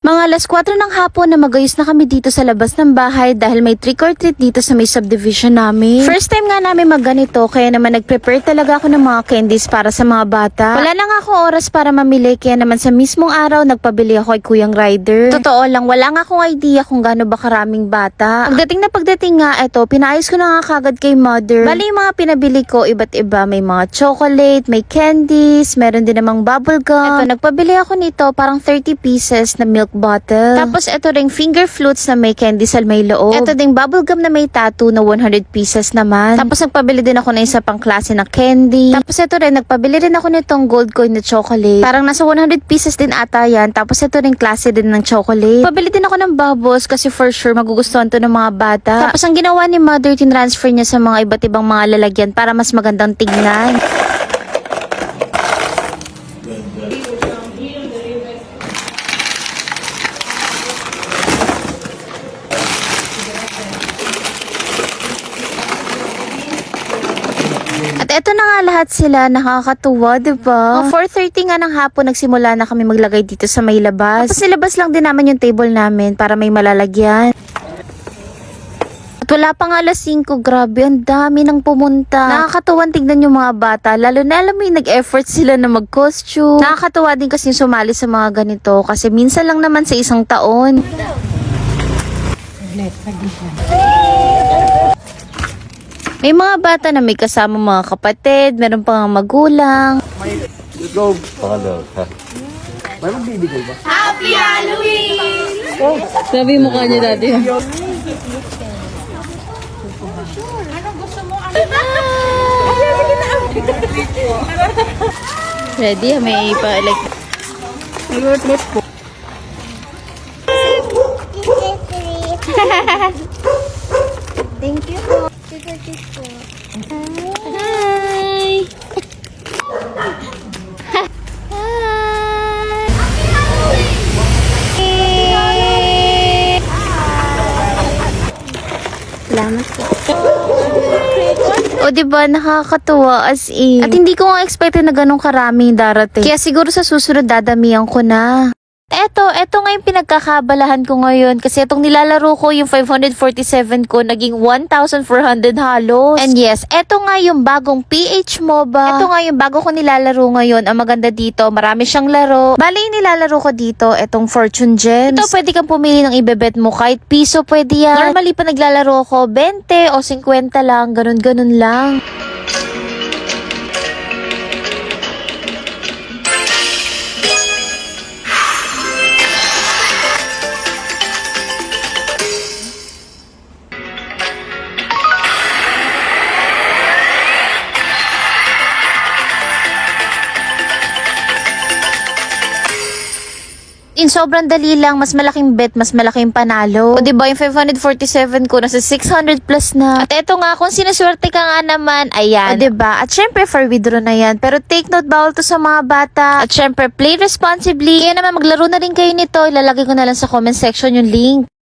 Mga alas 4 ng hapon na magayos na kami dito sa labas ng bahay dahil may trick or treat dito sa may subdivision namin. First time nga namin magganito kaya naman nag-prepare talaga ako ng mga candies para sa mga bata. Wala na nga akong oras para mamili kaya naman sa mismong araw nagpabili ako kay Kuyang Rider. Totoo lang, wala nga akong idea kung gaano ba karaming bata. Pagdating nga, eto, pinaayos ko na nga kagad kay mother. Bali yung mga pinabili ko, iba't iba. May mga chocolate, may candies, meron din namang bubble gum. Eto, nagpabili ako nito parang 30 pieces na milk bottle. Tapos ito ring finger flutes na may candy sa may loob. Ito ding bubblegum na may tattoo na 100 pieces naman. Tapos nagpabili din ako ng isa pang klase na candy. Tapos ito rin, nagpabili rin ako nitong gold coin na chocolate. Parang nasa 100 pieces din ata yan. Tapos ito ring klase din ng chocolate. Pabili din ako ng bubbles kasi for sure magugustuhan to ng mga bata. Tapos ang ginawa ni mother, tinransfer niya sa mga iba't ibang mga lalagyan para mas magandang tignan. At eto na nga lahat sila, nakakatuwa, diba? 4:30 nga ng hapon, nagsimula na kami maglagay dito sa may labas. Tapos nilabas lang din naman yung table namin para may malalagyan. At wala pa nga alas 5, grabe, ang dami nang pumunta. Nakakatuwa tignan yung mga bata, lalo na alam mo yung nag-effort sila na mag-costume. Nakakatuwa din kasi yung sumali sa mga ganito kasi minsan lang naman sa isang taon. May mga bata na may kasama mga kapatid, meron pa nga magulang. Let's go. Pakalaw. May magbibigay ba? Happy Halloween! Sabi mo kanya dati. Ready? May pa-elect. Thank you po. Hi! Salamat po. O diba, nakakatuwa as in. At hindi ko nga expected na ganun karaming darating. Kaya siguro sa susunod dadamihan ko na. Eto nga yung pinagkakabalahan ko ngayon kasi itong nilalaro ko, yung 547 ko, naging 1,400 halos. And yes, eto nga yung bagong PH MOBA. Eto nga yung bago ko nilalaro ngayon. Ang maganda dito, marami siyang laro. Bali, yung nilalaro ko dito, etong Fortune Gems. Ito, pwede kang pumili ng ibebet mo. Kahit piso, pwede yan. Normally, pa naglalaro ko, 20 o 50 lang. Ganun-ganun lang. In sobrang dali lang, mas malaking bet, mas malaking panalo. O diba, yung 547 ko, nasa 600 plus na. At eto nga, kung sinuswerte ka nga naman, ayan. O diba, at syempre for withdraw na yan. Pero take note, bawal to sa mga bata. At syempre, play responsibly. Kaya naman, maglaro na rin kayo nito. Ilalagay ko na lang sa comment section yung link.